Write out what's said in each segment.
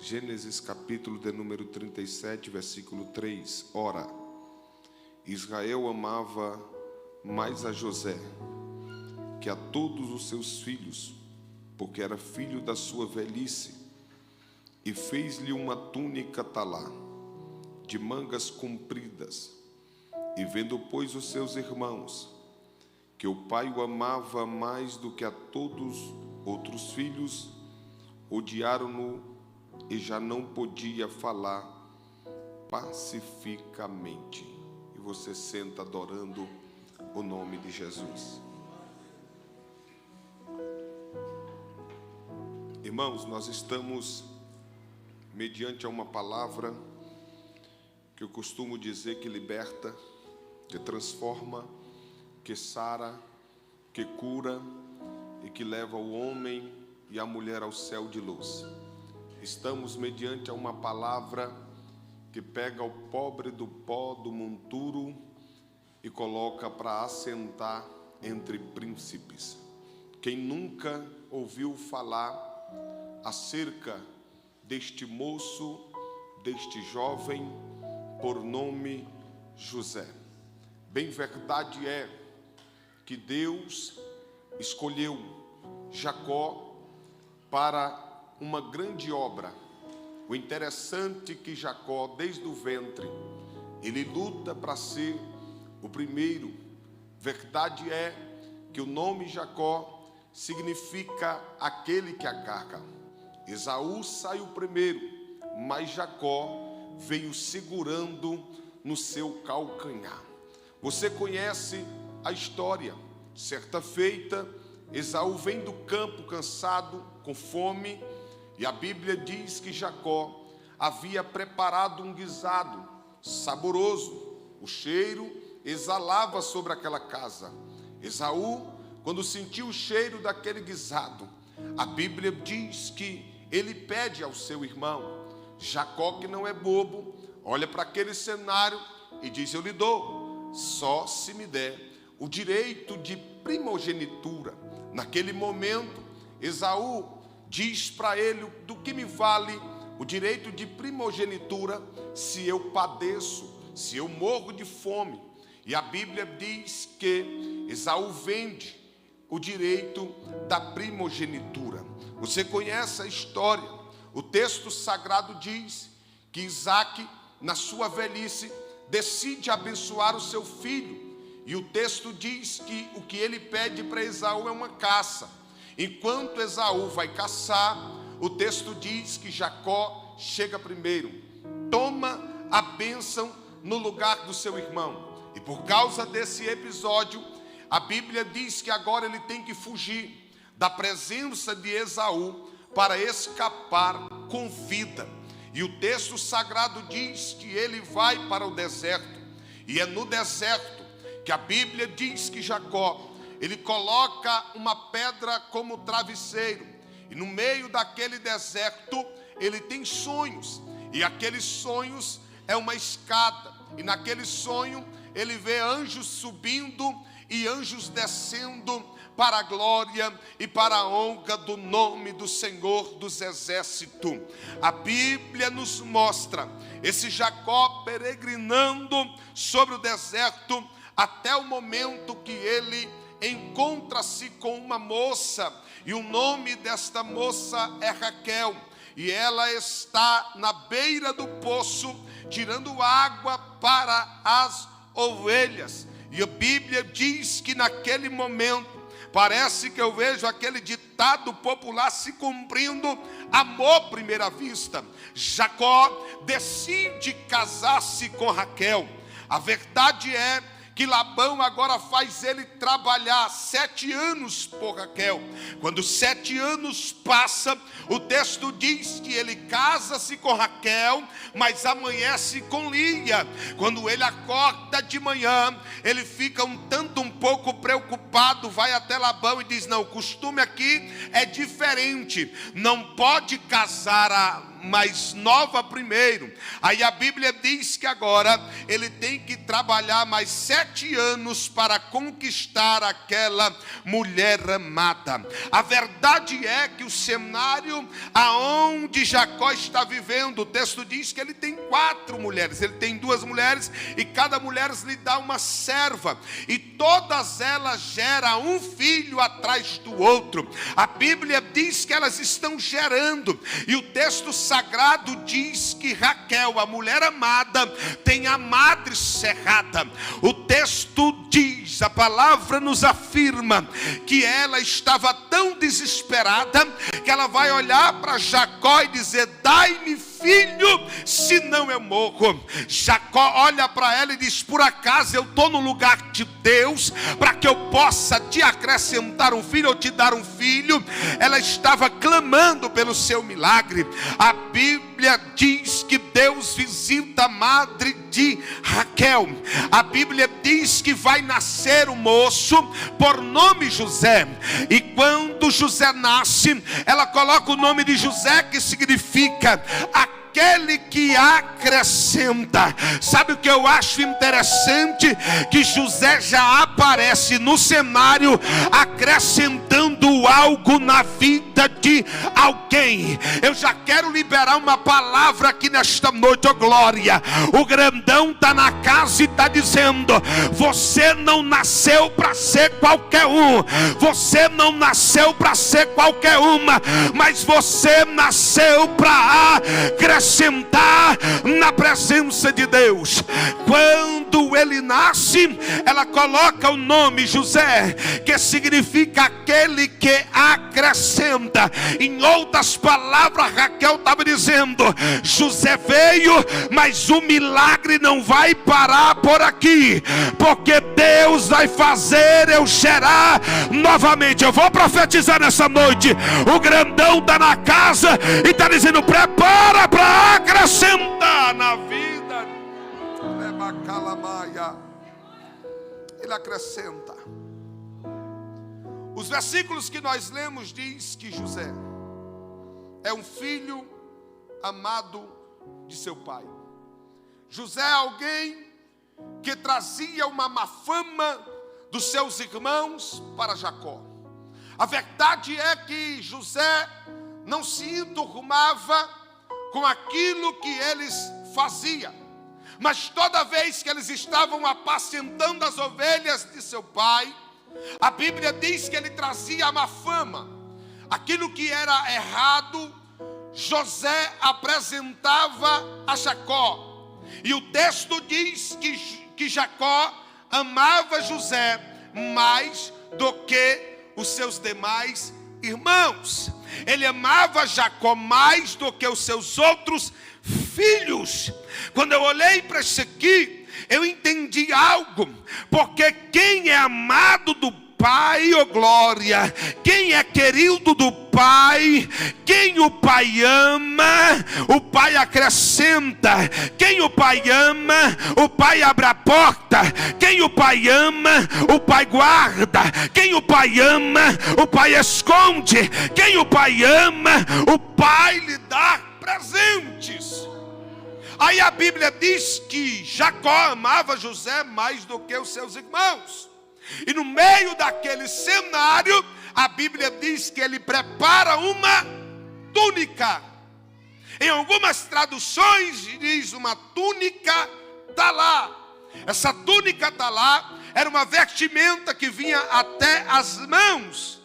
Gênesis capítulo de número 37, versículo 3. Ora, Israel amava mais a José que a todos os seus filhos, porque era filho da sua velhice, e fez-lhe uma túnica talá, de mangas compridas. E vendo, pois, os seus irmãos, que o pai o amava mais do que a todos outros filhos, odiaram-no e já não podia falar pacificamente. E você senta adorando o nome de Jesus. Irmãos, nós estamos mediante a uma palavra que eu costumo dizer que liberta, que transforma, que sara, que cura e que leva o homem e a mulher ao céu de luz. Estamos mediante a uma palavra que pega o pobre do pó do monturo e coloca para assentar entre príncipes. Quem nunca ouviu falar acerca deste moço, deste jovem, por nome José? Bem verdade é que Deus escolheu Jacó para uma grande obra. O interessante é que Jacó, desde o ventre, ele luta para ser o primeiro. Verdade é que o nome Jacó significa aquele que agarra. Esaú saiu primeiro, mas Jacó veio segurando no seu calcanhar. Você conhece a história. Certa feita, Esaú vem do campo cansado, com fome, e a Bíblia diz que Jacó havia preparado um guisado saboroso. O cheiro exalava sobre aquela casa. Esaú, quando sentiu o cheiro daquele guisado, a Bíblia diz que ele pede ao seu irmão. Jacó, que não é bobo, olha para aquele cenário e diz: eu lhe dou, só se me der o direito de primogenitura. Naquele momento, Esaú diz para ele: do que me vale o direito de primogenitura se eu padeço, se eu morro de fome? E a Bíblia diz que Esaú vende o direito da primogenitura. Você conhece a história. O texto sagrado diz que Isaque, na sua velhice, decide abençoar o seu filho. E o texto diz que o que ele pede para Esaú é uma caça. Enquanto Esaú vai caçar, o texto diz que Jacó chega primeiro, toma a bênção no lugar do seu irmão. E por causa desse episódio, a Bíblia diz que agora ele tem que fugir da presença de Esaú para escapar com vida. E o texto sagrado diz que ele vai para o deserto. E é no deserto que a Bíblia diz que Jacó, ele coloca uma pedra como travesseiro. E no meio daquele deserto, ele tem sonhos. E aqueles sonhos é uma escada. E naquele sonho, ele vê anjos subindo e anjos descendo para a glória e para a honra do nome do Senhor dos Exércitos. A Bíblia nos mostra esse Jacó peregrinando sobre o deserto até o momento que ele encontra-se com uma moça, e o nome desta moça é Raquel, e ela está na beira do poço, tirando água para as ovelhas. E a Bíblia diz que naquele momento, parece que eu vejo aquele ditado popular se cumprindo: amor à primeira vista. Jacó decide casar-se com Raquel. A verdade é que Labão agora faz ele trabalhar 7 anos por Raquel. Quando 7 anos passa, o texto diz que ele casa-se com Raquel, mas amanhece com Lia. Quando ele acorda de manhã, ele fica um pouco preocupado, vai até Labão e diz: não, o costume aqui é diferente, não pode casar a mais nova primeiro. Aí a Bíblia diz que agora ele tem que trabalhar mais 7 7 anos para conquistar aquela mulher amada. A verdade é que o cenário aonde Jacó está vivendo, o texto diz que ele tem 4 mulheres. Ele tem 2 mulheres e cada mulher lhe dá uma serva. E todas elas geram um filho atrás do outro. A Bíblia diz que elas estão gerando. E o texto sagrado diz que Raquel, a mulher amada, tem a madre cerrada. O texto diz, a palavra nos afirma que ela estava tão desesperada que ela vai olhar para Jacó e dizer: dai-me filho, senão eu morro. Jacó olha para ela e diz: por acaso eu estou no lugar de Deus para que eu possa te acrescentar um filho ou te dar um filho? Ela estava clamando pelo seu milagre. A Bíblia diz que Deus visita a madre de Raquel. A Bíblia diz que vai nascer um moço por nome José. E quando José nasce, ela coloca o nome de José, que significa aquele que acrescenta. Sabe o que eu acho interessante? Que José já aparece no cenário acrescentando algo na vida de alguém. Eu já quero liberar uma palavra aqui nesta noite, oh glória. O grandão está na casa e está dizendo: você não nasceu para ser qualquer um, você não nasceu para ser qualquer uma, mas você nasceu para acrescentar na presença de Deus. Quando ele nasce, ela coloca o nome José, que significa aquele que acrescenta. Em outras palavras, Raquel estava dizendo: José veio, mas o milagre não vai parar por aqui, porque Deus vai fazer eu gerar novamente. Eu vou profetizar nessa noite. O grandão está na casa e está dizendo: prepara para acrescentar na vida. Ele acrescenta. Os versículos que nós lemos diz que José é um filho amado de seu pai. José é alguém que trazia uma má fama dos seus irmãos para Jacó. A verdade é que José não se enturmava com aquilo que eles faziam, mas toda vez que eles estavam apacentando as ovelhas de seu pai, a Bíblia diz que ele trazia a má fama. Aquilo que era errado, José apresentava a Jacó. E o texto diz que Jacó amava José mais do que os seus demais irmãos. Ele amava Jacó mais do que os seus outros filhos. Quando eu olhei para isso aqui, eu entendi algo. Porque quem é amado do Pai, oh glória, quem é querido do Pai, quem o Pai ama, o Pai acrescenta. Quem o Pai ama, o Pai abre a porta. Quem o Pai ama, o Pai guarda. Quem o Pai ama, o Pai esconde. Quem o Pai ama, o Pai lhe dá presentes. Aí a Bíblia diz que Jacó amava José mais do que os seus irmãos. E no meio daquele cenário, a Bíblia diz que ele prepara uma túnica. Em algumas traduções diz uma túnica talá. Essa túnica talá era uma vestimenta que vinha até as mãos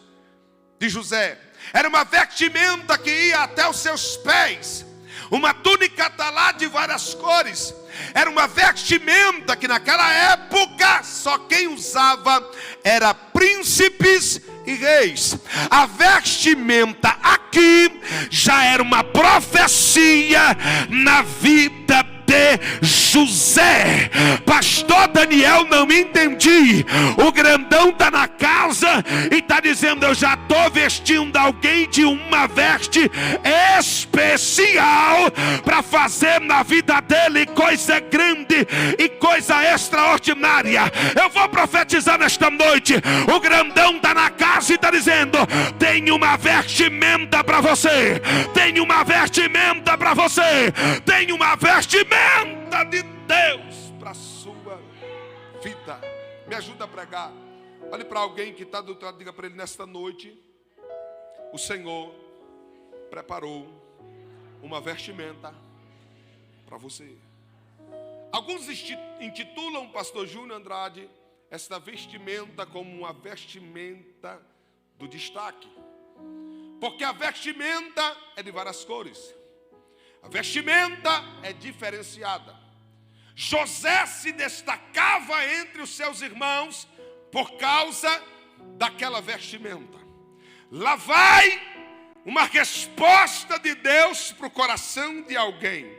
de José. Era uma vestimenta que ia até os seus pés. Uma túnica talá de várias cores. Era uma vestimenta que naquela época só quem usava era príncipes e reis. A vestimenta aqui já era uma profecia na vida de José. Pastor Daniel, não entendi. O grandão está na casa e está dizendo: eu já estou vestindo alguém de uma veste especial para fazer na vida dele coisa grande e coisa extraordinária. Eu vou profetizar nesta noite. O grandão está na casa e está dizendo: tem uma vestimenta para você, tem uma vestimenta para você, tem uma vestimenta de Deus para a sua vida. Me ajuda a pregar. Olhe para alguém que está do outro lado, diga para ele: nesta noite, o Senhor preparou uma vestimenta para você. Alguns intitulam, pastor Júnior Andrade, esta vestimenta como uma vestimenta do destaque. Porque a vestimenta é de várias cores. A vestimenta é diferenciada. José se destacava entre os seus irmãos por causa daquela vestimenta. Lá vai uma resposta de Deus para o coração de alguém.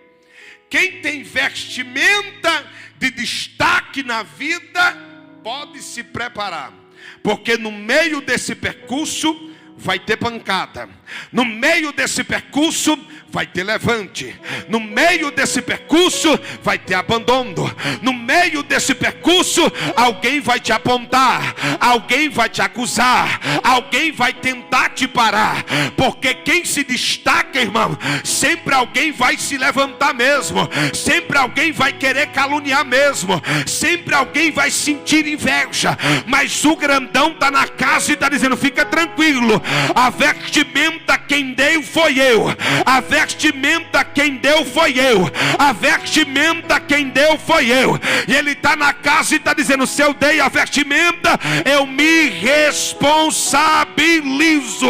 Quem tem vestimenta de destaque na vida pode se preparar, porque no meio desse percurso vai ter pancada, no meio desse percurso vai ter levante, no meio desse percurso vai ter abandono, no meio desse percurso alguém vai te apontar, alguém vai te acusar, alguém vai tentar te parar, porque quem se destaca, irmão, sempre alguém vai se levantar mesmo, sempre alguém vai querer caluniar mesmo, sempre alguém vai sentir inveja, mas o grandão está na casa e está dizendo: fica tranquilo, a vestimenta quem deu foi eu, a vestimenta quem deu foi eu, a vestimenta quem deu foi eu. E ele está na casa e está dizendo: se eu dei a vestimenta, eu me responsabilizo.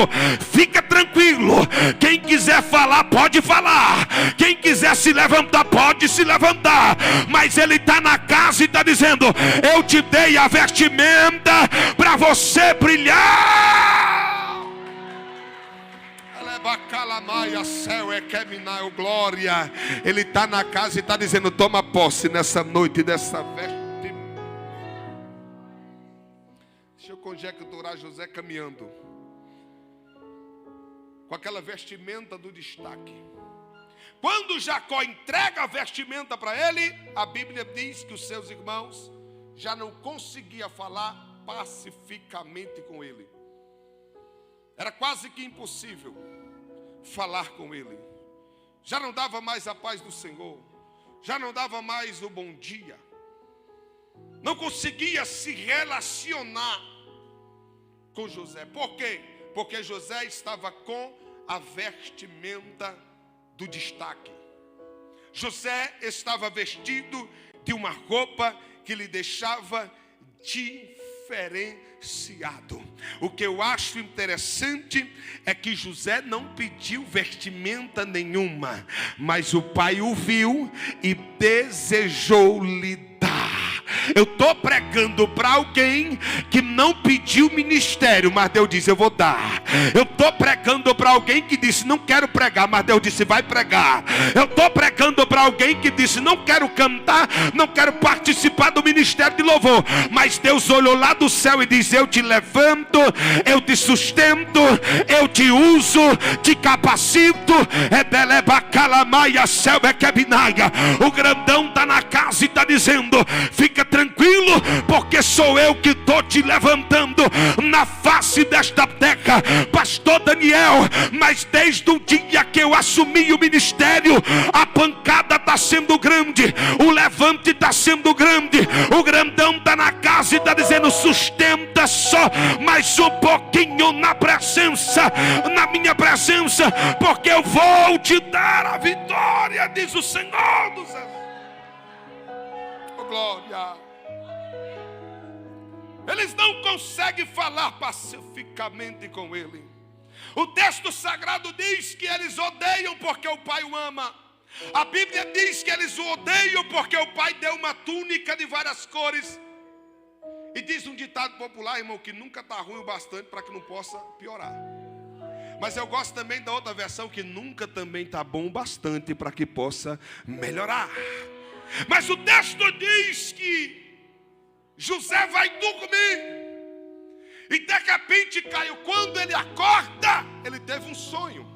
Fica tranquilo, quem quiser falar pode falar, quem quiser se levantar pode se levantar, mas ele está na casa e está dizendo: eu te dei a vestimenta para você brilhar. Bacalamaia, céu é queminal, glória. Ele está na casa e está dizendo: toma posse nessa noite dessa vestimenta. Deixa eu conjecturar José caminhando com aquela vestimenta do destaque. Quando Jacó entrega a vestimenta para ele, a Bíblia diz que os seus irmãos já não conseguiam falar pacificamente com ele. Era quase que impossível falar com ele. Já não dava mais a paz do Senhor, já não dava mais o bom dia, não conseguia se relacionar com José. Por quê? Porque José estava com a vestimenta do destaque. José estava vestido de uma roupa que lhe deixava diferenciado. O que eu acho interessante é que José não pediu vestimenta nenhuma, mas o pai o viu e desejou lhe dar. Eu estou pregando para alguém que não pediu ministério, mas Deus disse: eu vou dar. Eu estou pregando para alguém que disse: não quero pregar, mas Deus disse: vai pregar. Eu estou pregando para alguém que disse: não quero cantar, não quero participar do ministério de louvor, mas Deus olhou lá do céu e disse: eu te levanto, eu te sustento, eu te uso, te capacito. O grandão está na casa e está dizendo: fica tranquilo, porque sou eu que estou te levantando na face desta terra, pastor Daniel. Mas desde o dia que eu assumi o ministério, a pancada está sendo grande, o levante está sendo grande. O grandão está na casa e está dizendo: sustenta só mais um pouquinho na presença, na minha presença, porque eu vou te dar a vitória, diz o Senhor dos Exércitos. Glória. Eles não conseguem falar pacificamente com ele. O texto sagrado diz que eles odeiam porque o pai o ama. A Bíblia diz que eles o odeiam porque o pai deu uma túnica de várias cores. E diz um ditado popular, irmão, que nunca está ruim o bastante para que não possa piorar. Mas eu gosto também da outra versão, que nunca também está bom o bastante para que possa melhorar. Mas o texto diz que José vai dormir e de repente caiu. Quando ele acorda, ele teve um sonho.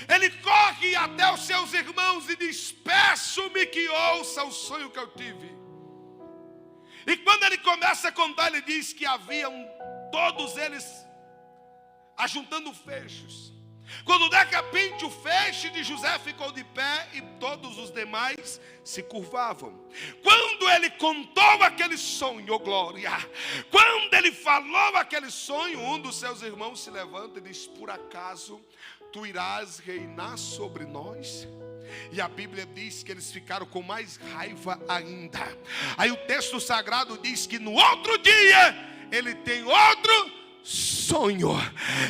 Ele corre até os seus irmãos e diz: peço-me que ouça o sonho que eu tive. E quando ele começa a contar, ele diz que haviam todos eles ajuntando feixes. Quando de repente o feixe de José ficou de pé e todos os demais se curvavam. Quando ele contou aquele sonho, oh glória, quando ele falou aquele sonho, um dos seus irmãos se levanta e diz: por acaso tu irás reinar sobre nós? E a Bíblia diz que eles ficaram com mais raiva ainda. Aí o texto sagrado diz que no outro dia ele tem outro sonho.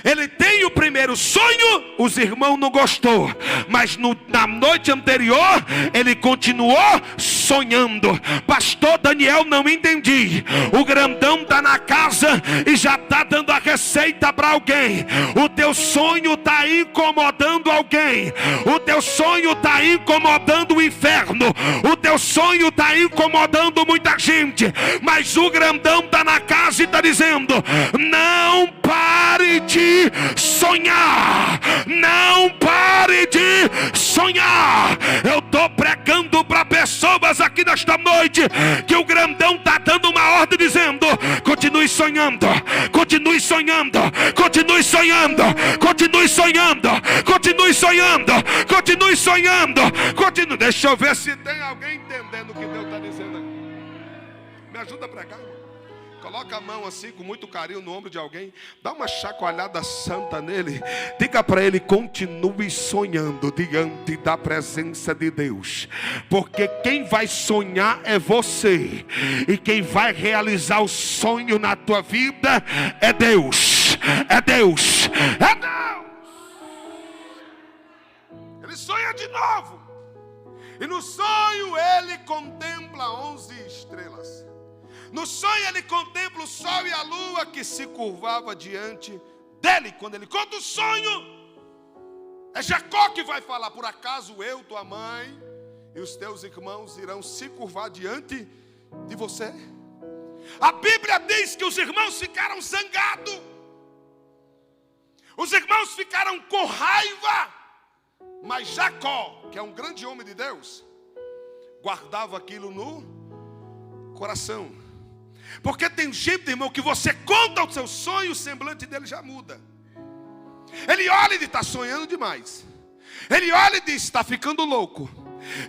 Ele tem o primeiro sonho, os irmãos não gostou, mas na noite anterior ele continuou sonhando. Pastor Daniel, não entendi. O grandão está na casa e já está dando a receita para alguém. O teu sonho está incomodando alguém. O teu sonho está incomodando o inferno. O teu sonho está incomodando muita gente, mas o grandão está na casa e está dizendo: não pare de sonhar. Não pare de sonhar. Eu estou pregando para pessoas aqui nesta noite que o grandão está dando uma ordem dizendo: continue sonhando, continue sonhando, continue sonhando, continue sonhando, continue sonhando, continue sonhando, continue. Deixa eu ver se tem alguém entendendo o que Deus está dizendo aqui. Me ajuda a pregar, irmão. Coloca a mão assim com muito carinho no ombro de alguém. Dá uma chacoalhada santa nele. Diga para ele: continue sonhando diante da presença de Deus. Porque quem vai sonhar é você. E quem vai realizar o sonho na tua vida é Deus. É Deus. É Deus. Ele sonha de novo. E no sonho ele contempla 11 estrelas. No sonho ele contempla o sol e a lua que se curvava diante dele. Quando ele conta o sonho, é Jacó que vai falar: por acaso eu, tua mãe e os teus irmãos irão se curvar diante de você? A Bíblia diz que os irmãos ficaram zangados. Os irmãos ficaram com raiva. Mas Jacó, que é um grande homem de Deus, guardava aquilo no coração. Porque tem gente, irmão, que você conta o seu sonho, o semblante dele já muda. Ele olha e diz: está sonhando demais. Ele olha e diz: está ficando louco.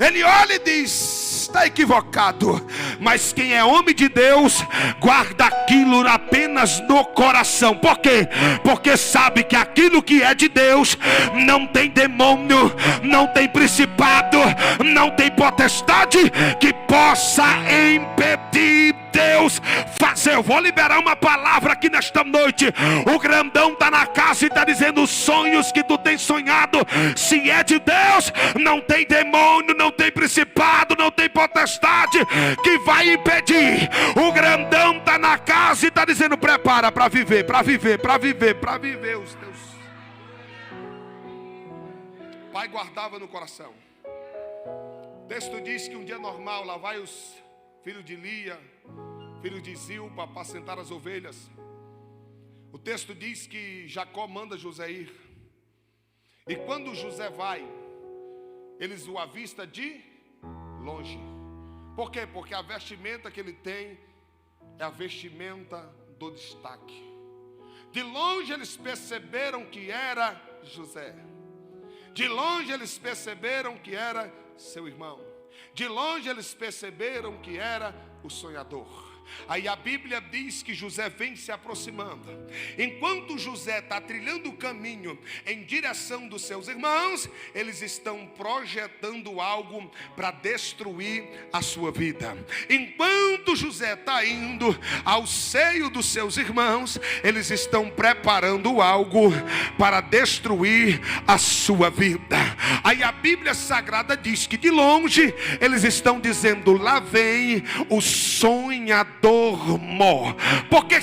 Ele olha e diz: está equivocado. Mas quem é homem de Deus guarda aquilo apenas no coração. Por quê? Porque sabe que aquilo que é de Deus não tem demônio, não tem principado, não tem potestade que possa impedir Deus fazer. Eu vou liberar uma palavra aqui nesta noite. O grandão está na casa e está dizendo: os sonhos que tu tens sonhado, se é de Deus, não tem demônio, não tem principado, não tem potestade que vai impedir. O grandão está na casa e está dizendo: prepara para viver, para viver, para viver, para viver os teus. O pai guardava no coração. O texto diz que um dia normal, lá vai os filhos de Lia, filho de Zilpa, apacentar as ovelhas. O texto diz que Jacó manda José ir. E quando José vai, eles o avistam de longe. Por quê? Porque a vestimenta que ele tem é a vestimenta do destaque. De longe eles perceberam que era José. De longe eles perceberam que era seu irmão. De longe eles perceberam que era o sonhador. Aí a Bíblia diz que José vem se aproximando. Enquanto José está trilhando o caminho em direção dos seus irmãos, eles estão projetando algo para destruir a sua vida. Enquanto José está indo ao seio dos seus irmãos, eles estão preparando algo para destruir a sua vida. Aí a Bíblia Sagrada diz que de longe eles estão dizendo: lá vem o sonhador mor. Porque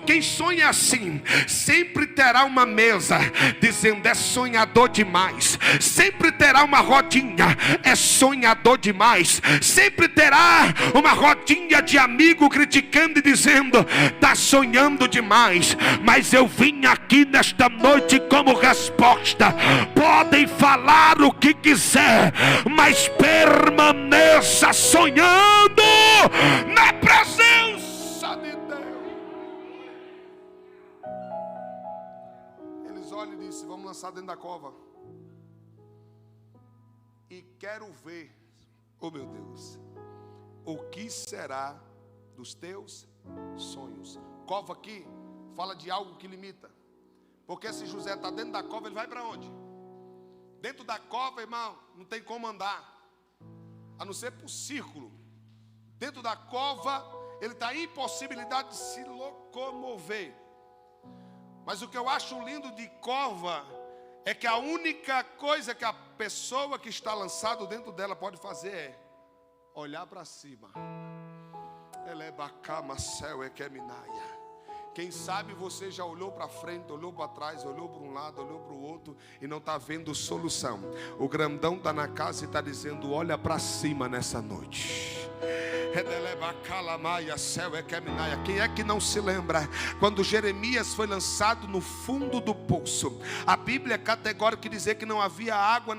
quem sonha assim sempre terá uma mesa dizendo: é sonhador demais. Sempre terá uma rodinha: é sonhador demais. Sempre terá uma rodinha de amigo criticando e dizendo: está sonhando demais. Mas eu vim aqui nesta noite como resposta: podem falar o que quiser, mas permaneça sonhando na presença de Deus. Eles olham e disse: vamos lançar dentro da cova. E quero ver, oh meu Deus, o que será dos teus sonhos. Cova aqui fala de algo que limita. Porque se José está dentro da cova, ele vai para onde? Dentro da cova, irmão, não tem como andar, a não ser por círculo. Dentro da cova, ele está em impossibilidade de se locomover. Mas o que eu acho lindo de cova é que a única coisa que a pessoa que está lançado dentro dela pode fazer é olhar para cima. Ela é bacama, céu é que é minaia. Quem sabe você já olhou para frente, olhou para trás, olhou para um lado, olhou para o outro e não está vendo solução. O grandão está na casa e está dizendo: olha para cima nessa noite. Quem é que não se lembra quando Jeremias foi lançado no fundo do poço? A Bíblia é categórica dizer que não havia água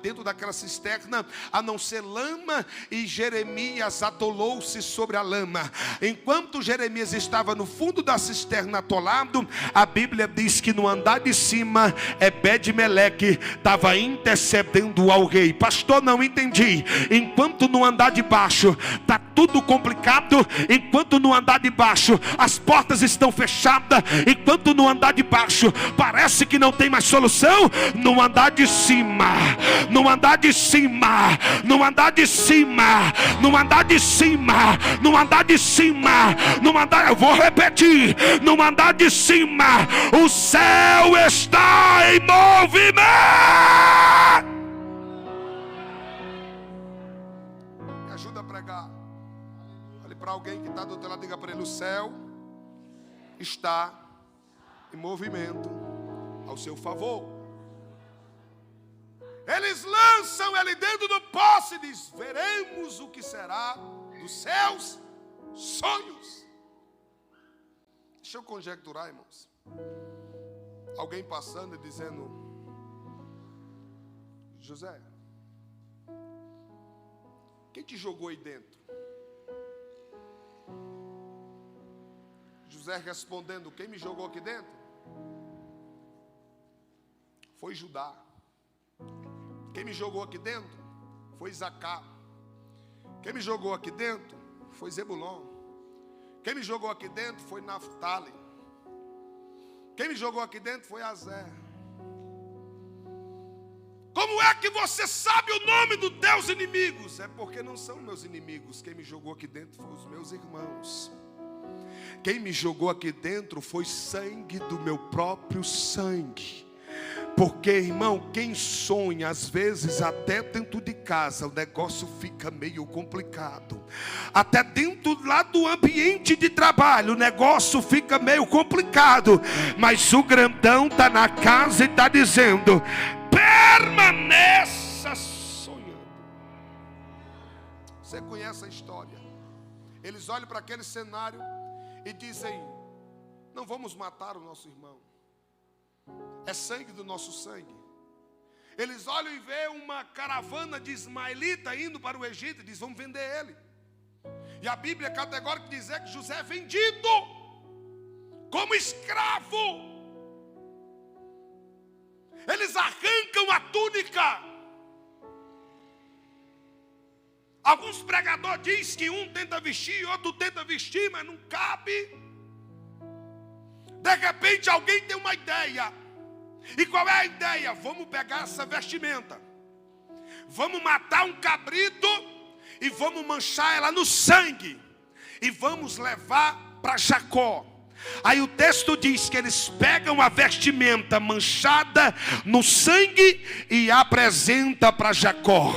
dentro daquela cisterna, a não ser lama, e Jeremias atolou-se sobre a lama. Enquanto Jeremias estava no fundo da cisterna atolado, a Bíblia diz que no andar de cima Ebed-Meleque estava intercedendo ao rei. Pastor, não entendi. Enquanto no andar de baixo está tudo complicado, enquanto no andar de baixo as portas estão fechadas, enquanto no andar de baixo parece que não tem mais solução, no andar de cima, no andar de cima, no andar de cima, no andar de cima, no andar de cima, no andar, eu vou repetir, no andar de cima, o céu está em movimento. Me ajuda a pregar. Para alguém que está do outro lado, diga para ele: o céu está em movimento ao seu favor. Eles lançam ele dentro do poço e diz: veremos o que será dos seus sonhos. Deixa eu conjecturar, irmãos. Alguém passando e dizendo: José, quem te jogou aí dentro? José respondendo: quem me jogou aqui dentro foi Judá. Quem me jogou aqui dentro foi Isacar. Quem me jogou aqui dentro foi Zebulon. Quem me jogou aqui dentro foi Naftali. Quem me jogou aqui dentro foi Azer. Como é que você sabe o nome dos teus inimigos? É porque não são meus inimigos. Quem me jogou aqui dentro foram os meus irmãos. Quem me jogou aqui dentro foi sangue do meu próprio sangue. Porque, irmão, quem sonha, às vezes até dentro de casa o negócio fica meio complicado. Até dentro lá do ambiente de trabalho o negócio fica meio complicado. Mas o grandão está na casa e está dizendo: permaneça sonhando. Você conhece a história. Eles olham para aquele cenário e dizem: não vamos matar o nosso irmão, é sangue do nosso sangue. Eles olham e veem uma caravana de ismaelita indo para o Egito e dizem: vamos vender ele. E a Bíblia é categórica dizer que José é vendido como escravo. Eles arrancam a túnica. Alguns pregadores dizem que um tenta vestir, outro tenta vestir, mas não cabe. De repente alguém tem uma ideia. E qual é a ideia? Vamos pegar essa vestimenta, vamos matar um cabrito e vamos manchar ela no sangue e vamos levar para Jacó. Aí o texto diz que eles pegam a vestimenta manchada no sangue e apresenta para Jacó.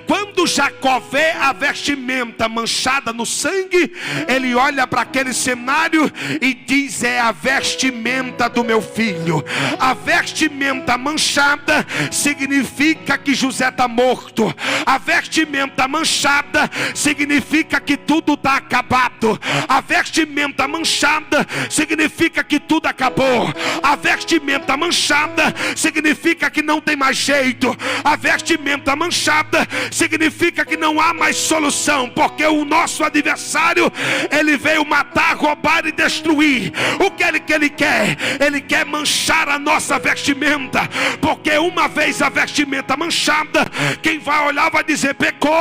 Quando Jacó vê a vestimenta manchada no sangue, ele olha para aquele cenário e diz: é a vestimenta do meu filho. A vestimenta manchada significa que José está morto. A vestimenta manchada significa que tudo está acabado. A vestimenta manchada significa que tudo acabou. A vestimenta manchada significa que não tem mais jeito. A vestimenta manchada significa que não há mais solução, porque o nosso adversário, ele veio matar, roubar e destruir. O que ele quer? Ele quer manchar a nossa vestimenta, porque uma vez a vestimenta manchada, quem vai olhar vai dizer: pecou,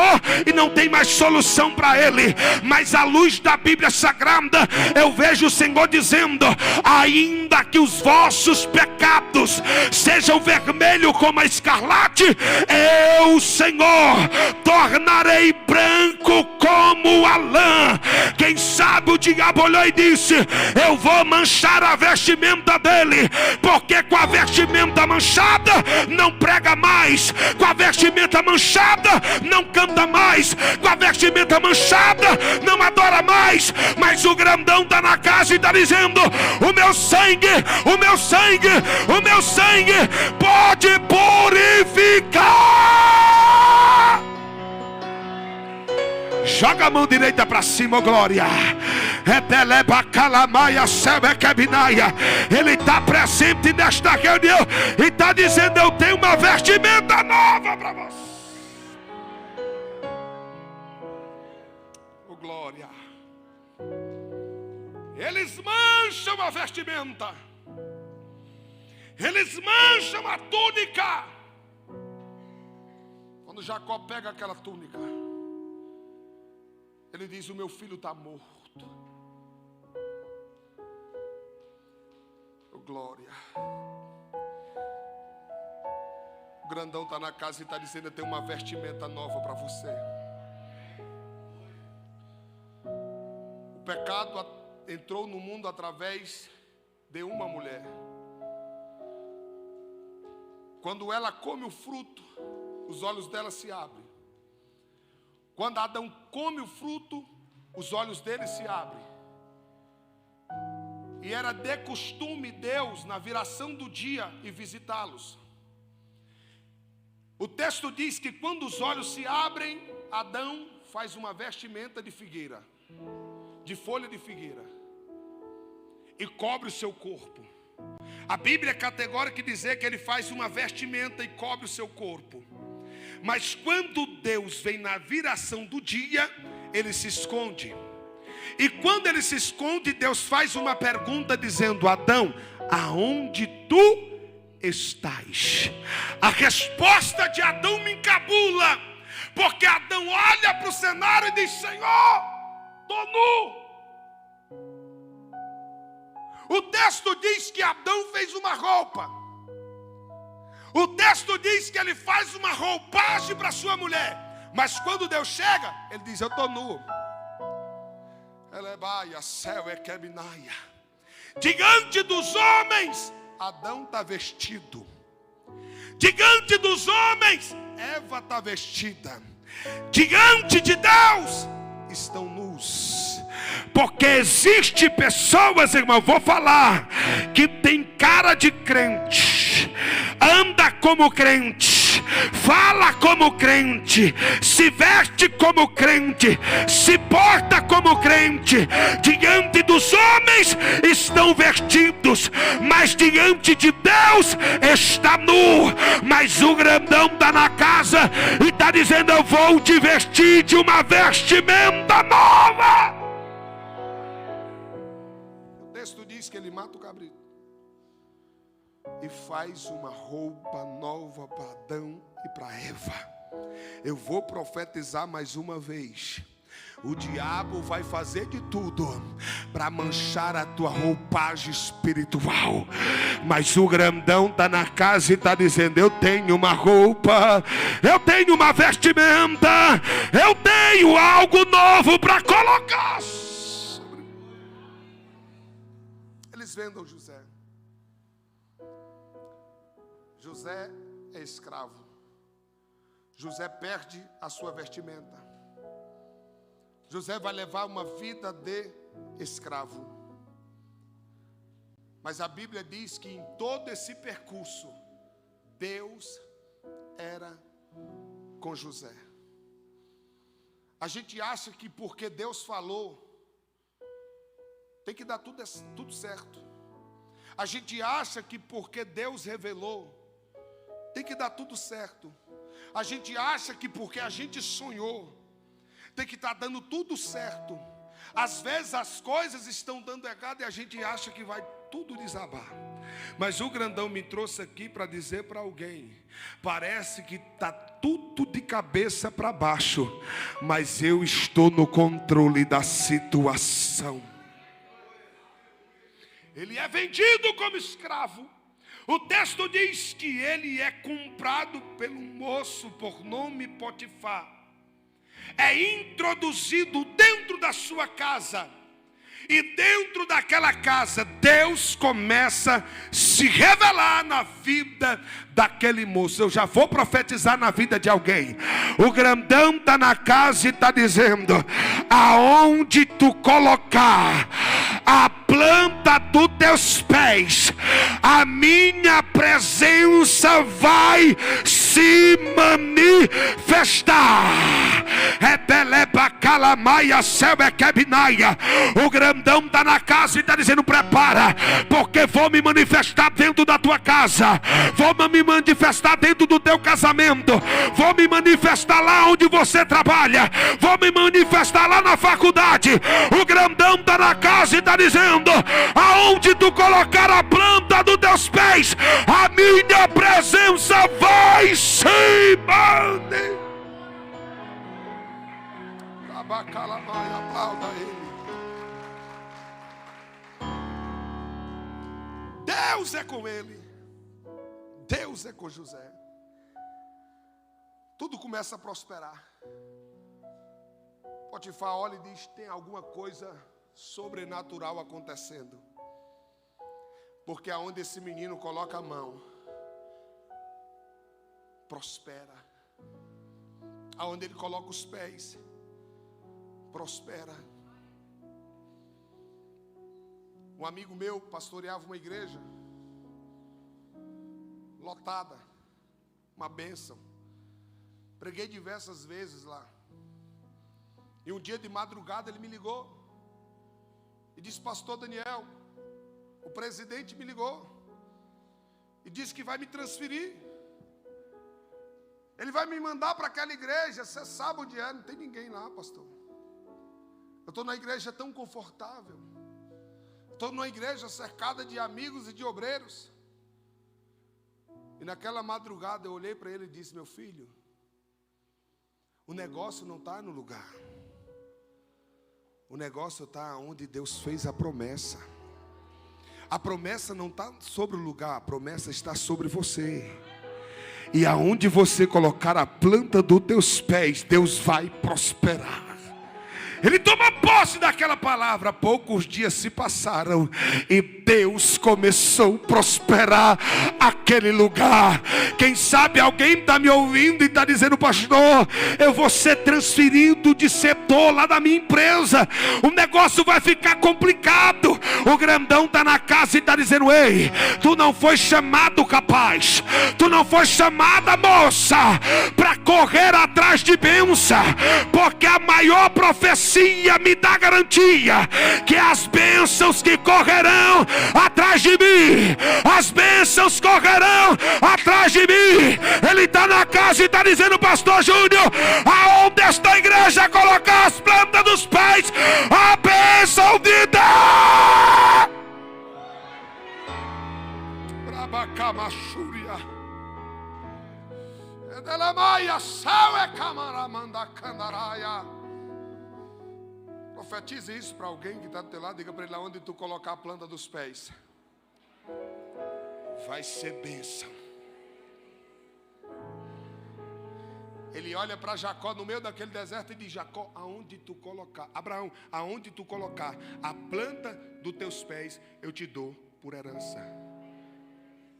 e não tem mais solução para ele. Mas à luz da Bíblia Sagrada, eu vejo o Senhor dizendo: ainda que os vossos pecados sejam vermelhos como a escarlate, eu, Senhor, tornarei branco como a lã. Quem sabe o diabo olhou e disse: eu vou manchar a vestimenta dele, porque com a vestimenta manchada não prega mais, com a vestimenta manchada não canta mais, com a vestimenta manchada não adora mais. Mas o grandão está na casa e está dizendo: o meu sangue, o meu sangue, o meu sangue pode purificar. Joga a mão direita para cima, oh glória. Ele está presente nesta reunião e está dizendo: eu tenho uma vestimenta nova para você. Oh glória. Eles mancham a vestimenta, eles mancham a túnica. Quando Jacó pega aquela túnica, ele diz: o meu filho está morto. Oh glória. O grandão está na casa e está dizendo: eu tenho uma vestimenta nova para você. O pecado entrou no mundo através de uma mulher. Quando ela come o fruto, os olhos dela se abrem. Quando Adão come o fruto, os olhos dele se abrem. E era de costume Deus, na viração do dia, ir visitá-los. O texto diz que quando os olhos se abrem, Adão faz uma vestimenta de figueira, de folha de figueira, e cobre o seu corpo. A Bíblia é categórica em dizer que ele faz uma vestimenta e cobre o seu corpo. Mas quando Deus vem na viração do dia, ele se esconde. E quando ele se esconde, Deus faz uma pergunta dizendo: Adão, aonde tu estás? A resposta de Adão me encabula, porque Adão olha para o cenário e diz: Senhor, estou nu. O texto diz que Adão fez uma roupa. O texto diz que ele faz uma roupagem para sua mulher. Mas quando Deus chega, ele diz: eu estou nu. Diante dos homens, Adão está vestido. Diante dos homens, Eva está vestida. Diante de Deus, estão nus. Porque existe pessoas, irmão, vou falar, que tem cara de crente, anda como crente, fala como crente, se veste como crente, se porta como crente. Diante dos homens estão vestidos, mas diante de Deus está nu. Mas o grandão está na casa e está dizendo: eu vou te vestir de uma vestimenta nova. O texto diz que ele mata o cabrito e faz uma roupa nova para Adão e para Eva. Eu vou profetizar mais uma vez. O diabo vai fazer de tudo para manchar a tua roupagem espiritual. Mas o grandão está na casa e está dizendo: eu tenho uma roupa, eu tenho uma vestimenta, eu tenho algo novo para colocar. Eles vendam José. José é escravo. José perde a sua vestimenta. José vai levar uma vida de escravo. Mas a Bíblia diz que em todo esse percurso, Deus era com José. A gente acha que porque Deus falou, tem que dar tudo certo. A gente acha que porque Deus revelou, tem que dar tudo certo. A gente acha que porque a gente sonhou, tem que estar dando tudo certo. Às vezes as coisas estão dando errado e a gente acha que vai tudo desabar. Mas o grandão me trouxe aqui para dizer para alguém: parece que está tudo de cabeça para baixo, mas eu estou no controle da situação. Ele é vendido como escravo. O texto diz que ele é comprado pelo moço por nome Potifar. É introduzido dentro da sua casa. E dentro daquela casa, Deus começa a se revelar na vida daquele moço. Eu já vou profetizar na vida de alguém. O grandão está na casa e está dizendo: aonde tu colocar a planta dos teus pés, a minha presença vai se manifestar. O grandão está na casa e está dizendo: prepara, porque vou me manifestar dentro da tua casa, vou me manifestar dentro do teu casamento, vou me manifestar lá onde você trabalha, vou me manifestar lá na faculdade. O grandão está na casa e está dizendo: aonde tu colocar a planta dos teus pés, a minha presença vai se manifestar. Aplauda ele. Deus é com ele. Deus é com José. Tudo começa a prosperar. Potifar olha e diz: tem alguma coisa sobrenatural acontecendo. Porque aonde esse menino coloca a mão, prospera. Aonde ele coloca os pés, prospera. Um amigo meu pastoreava uma igreja lotada, uma bênção. Preguei diversas vezes lá. E um dia de madrugada ele me ligou e disse: pastor Daniel, o presidente me ligou e disse que vai me transferir. Ele vai me mandar para aquela igreja. Você sabe onde é? Não tem ninguém lá, pastor. Eu estou na igreja tão confortável. Estou numa igreja cercada de amigos e de obreiros. E naquela madrugada eu olhei para ele e disse: meu filho, o negócio não está no lugar. O negócio está onde Deus fez a promessa. A promessa não está sobre o lugar, a promessa está sobre você. E aonde você colocar a planta dos teus pés, Deus vai prosperar. Ele toma posse daquela palavra. Poucos dias se passaram e Deus começou a prosperar aquele lugar. Quem sabe alguém está me ouvindo e está dizendo: pastor, eu vou ser transferido de setor lá da minha empresa, o negócio vai ficar complicado. O grandão está na casa e está dizendo: ei, tu não foi chamado, rapaz, tu não foi chamada, moça, para correr atrás de bênção, porque a maior profecia me dá garantia que as bênçãos que correrão atrás de mim, as bênçãos correrão atrás de mim. Ele está na casa e está dizendo: pastor Júnior, aonde esta igreja colocar as plantas dos pés, a bênção de Deus. Brabacamachúria Edelamaia Saue Camaramanda Candaraia. Profetize isso para alguém que está do teu lado. Diga para ele: onde tu colocar a planta dos pés, vai ser bênção. Ele olha para Jacó no meio daquele deserto e diz: Jacó, aonde tu colocar, Abraão, aonde tu colocar a planta dos teus pés, eu te dou por herança.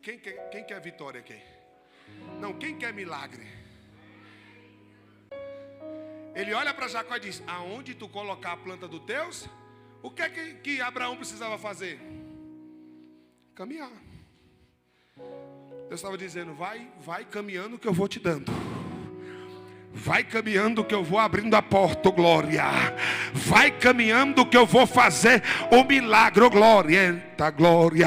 Quem quer vitória aqui? Não, quem quer milagre? Ele olha para Jacó e diz: aonde tu colocar a planta dos teus, o que é que Abraão precisava fazer? Caminhar. Deus estava dizendo: vai caminhando que eu vou te dando. Vai caminhando que eu vou abrindo a porta, oh glória. Vai caminhando que eu vou fazer o milagre, oh glória. Eita glória.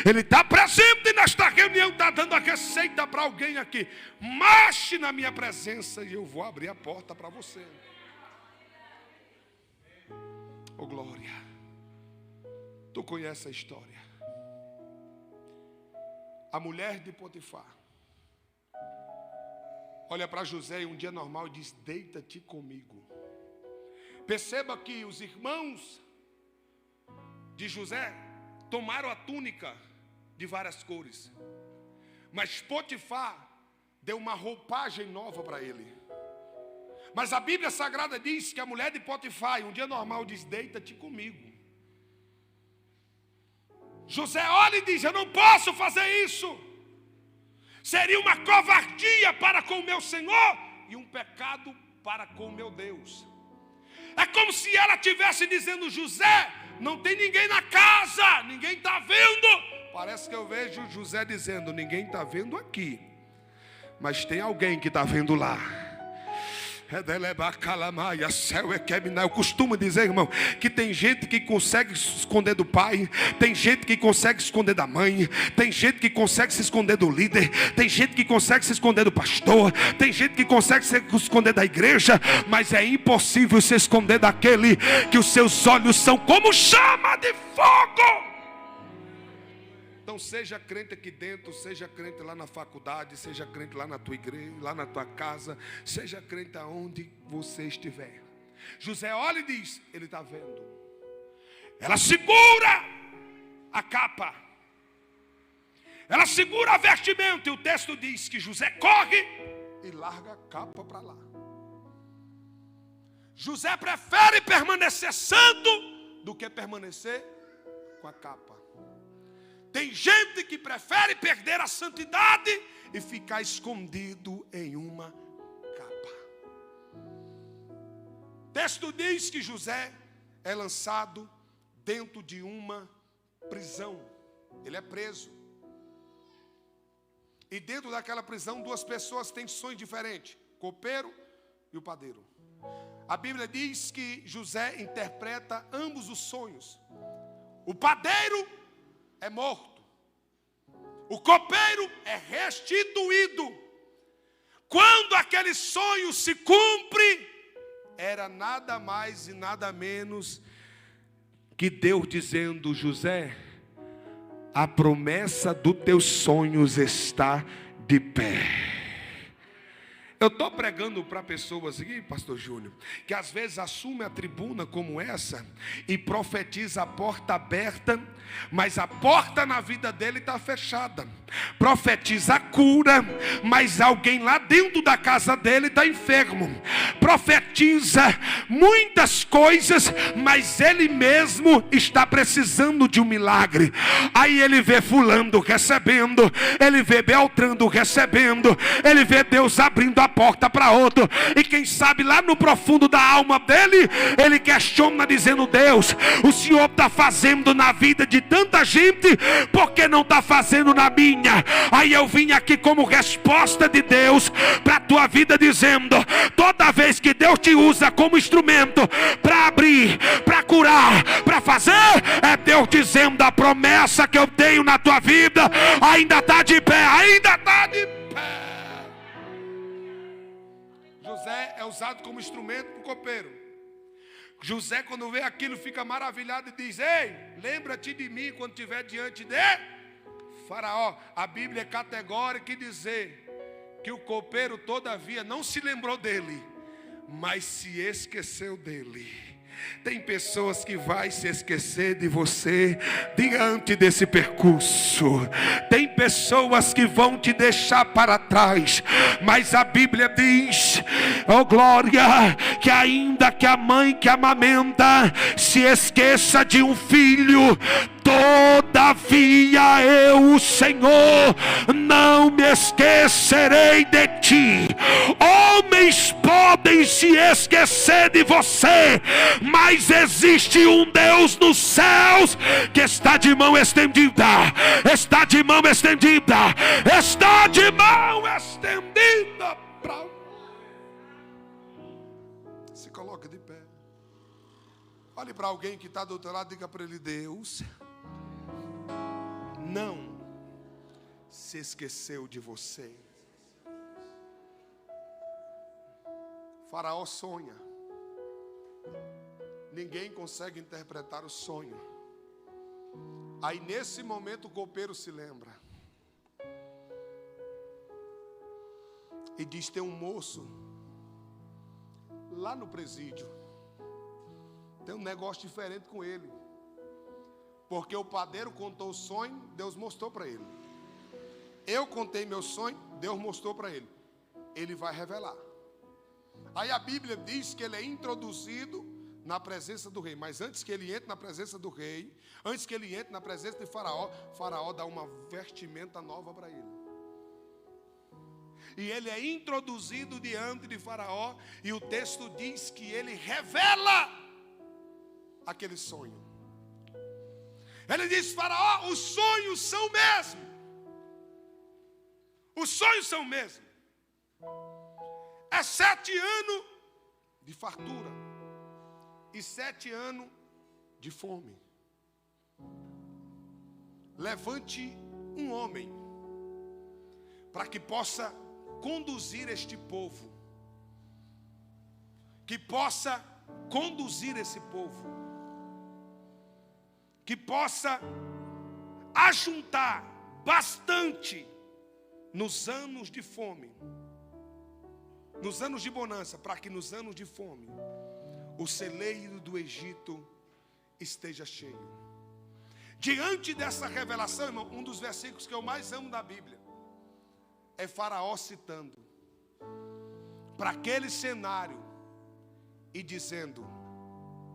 Ele está presente nesta reunião, está dando a receita para alguém aqui. Marche na minha presença e eu vou abrir a porta para você. Oh glória. Tu conhece a história. A mulher de Potifar olha para José em um dia normal e diz: deita-te comigo. Perceba que os irmãos de José tomaram a túnica de várias cores, mas Potifar deu uma roupagem nova para ele. Mas a Bíblia Sagrada diz que a mulher de Potifar em um dia normal diz: deita-te comigo. José olha e diz: eu não posso fazer isso. Seria uma covardia para com o meu Senhor e um pecado para com o meu Deus. É como se ela estivesse dizendo: José, não tem ninguém na casa, ninguém está vendo. Parece que eu vejo José dizendo: ninguém está vendo aqui, mas tem alguém que está vendo lá. Eu costumo dizer, irmão, que tem gente que consegue se esconder do pai, tem gente que consegue se esconder da mãe, tem gente que consegue se esconder do líder, tem gente que consegue se esconder do pastor, tem gente que consegue se esconder da igreja, mas é impossível se esconder daquele que os seus olhos são como chama de fogo. Então seja crente aqui dentro, seja crente lá na faculdade, seja crente lá na tua igreja, lá na tua casa, seja crente aonde você estiver. José olha e diz: ele está vendo. Ela segura a capa, ela segura a vestimenta, e o texto diz que José corre e larga a capa para lá. José prefere permanecer santo do que permanecer com a capa. Tem gente que prefere perder a santidade e ficar escondido em uma capa. O texto diz que José é lançado dentro de uma prisão. Ele é preso. E dentro daquela prisão, duas pessoas têm sonhos diferentes: o copeiro e o padeiro. A Bíblia diz que José interpreta ambos os sonhos. O padeiro é morto, o copeiro é restituído. Quando aquele sonho se cumpre, era nada mais e nada menos que Deus dizendo: José, a promessa dos teus sonhos está de pé. Eu estou pregando para pessoas aqui, pastor Júnior, que às vezes assume a tribuna como essa e profetiza a porta aberta, mas a porta na vida dele está fechada. Profetiza a cura, mas alguém lá dentro da casa dele está enfermo. Profetiza muitas coisas, mas ele mesmo está precisando de um milagre. Aí ele vê fulano recebendo, ele vê Beltrano recebendo, ele vê Deus abrindo a porta para outro, e quem sabe lá no profundo da alma dele, ele questiona dizendo: Deus, o Senhor está fazendo na vida de tanta gente, por que não está fazendo na minha? Aí eu vim aqui como resposta de Deus para a tua vida, dizendo: toda vez que Deus te usa como instrumento para abrir, para curar, para fazer, é Deus dizendo: a promessa que eu tenho na tua vida ainda está de pé, ainda está de pé. José é usado como instrumento para o copeiro. José, quando vê aquilo, fica maravilhado e diz: ei, lembra-te de mim quando estiver diante de Faraó. A Bíblia é categórica em dizer que o copeiro, todavia, não se lembrou dele, mas se esqueceu dele. Tem pessoas que vai se esquecer de você diante desse percurso. Tem pessoas que vão te deixar para trás, mas a Bíblia diz, oh glória, que ainda que a mãe que amamenta se esqueça de um filho, todavia eu, o Senhor, não me esquecerei de ti. Homens podem se esquecer de você, mas existe um Deus nos céus que está de mão estendida, está de mão estendida, está de mão estendida para... Se coloca de pé. Olhe para alguém que está do outro lado e diga para ele: Deus não se esqueceu de você. Faraó sonha. Ninguém consegue interpretar o sonho. Aí nesse momento o copeiro se lembra. E diz: tem um moço lá no presídio. Tem um negócio diferente com ele. Porque o padeiro contou o sonho, Deus mostrou para ele. Eu contei meu sonho, Deus mostrou para ele. Ele vai revelar. Aí a Bíblia diz que ele é introduzido na presença do rei. Mas antes que ele entre na presença do rei, antes que ele entre na presença de Faraó, Faraó dá uma vestimenta nova para ele. E ele é introduzido diante de Faraó. E o texto diz que ele revela aquele sonho. Ele diz: Faraó, os sonhos são o mesmo. Os sonhos são o mesmo. É 7 anos de fartura e 7 anos de fome. Levante um homem para que possa conduzir este povo, que possa conduzir esse povo, que possa ajuntar bastante nos anos de fome, nos anos de bonança, para que nos anos de fome o celeiro do Egito esteja cheio. Diante dessa revelação, irmão, um dos versículos que eu mais amo da Bíblia é Faraó citando para aquele cenário e dizendo,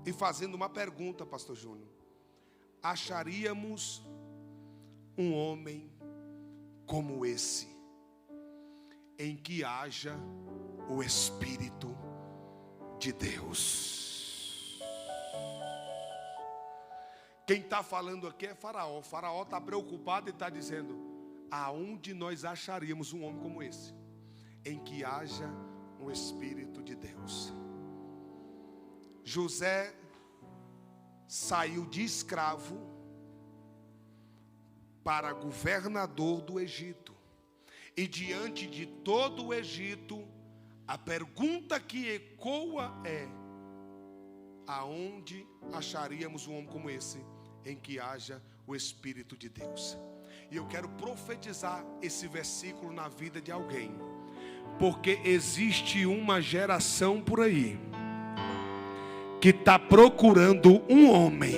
e fazendo uma pergunta, pastor Júnior: acharíamos um homem como esse, em que haja o Espírito de Deus? Quem está falando aqui é Faraó. Faraó está preocupado e está dizendo: aonde nós acharíamos um homem como esse, em que haja um Espírito de Deus? José saiu de escravo para governador do Egito. E diante de todo o Egito, a pergunta que ecoa é: aonde acharíamos um homem como esse, em que haja o Espírito de Deus? E eu quero profetizar esse versículo na vida de alguém, porque existe uma geração por aí que está procurando um homem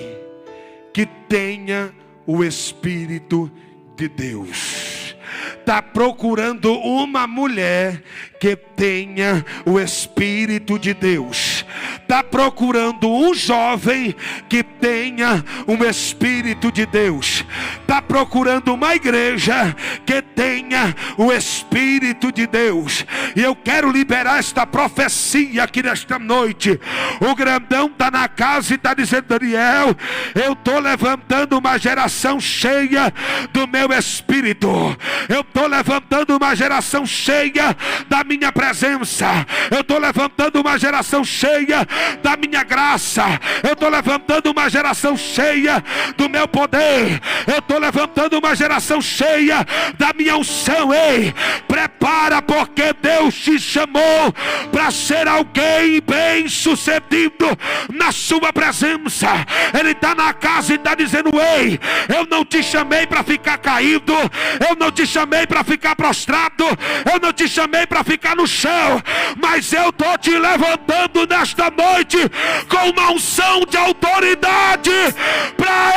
que tenha o Espírito de Deus. Está procurando uma mulher que tenha o Espírito de Deus. Está procurando um jovem que tenha um Espírito de Deus. Está procurando uma igreja que tenha o Espírito de Deus. E eu quero liberar esta profecia aqui nesta noite. O grandão está na casa e está dizendo: Daniel, eu estou levantando uma geração cheia do meu Espírito. Eu estou levantando uma geração cheia da minha presença. Eu estou levantando uma geração cheia da minha graça. Eu estou levantando uma geração cheia do meu poder. Eu estou levantando uma geração cheia da minha unção. Ei, prepara, porque Deus te chamou para ser alguém bem sucedido na sua presença. Ele está na casa e está dizendo: ei, eu não te chamei para ficar caído, eu não te chamei para ficar prostrado, eu não te chamei para ficar no chão, mas eu estou te levantando nesta noite com uma unção de autoridade para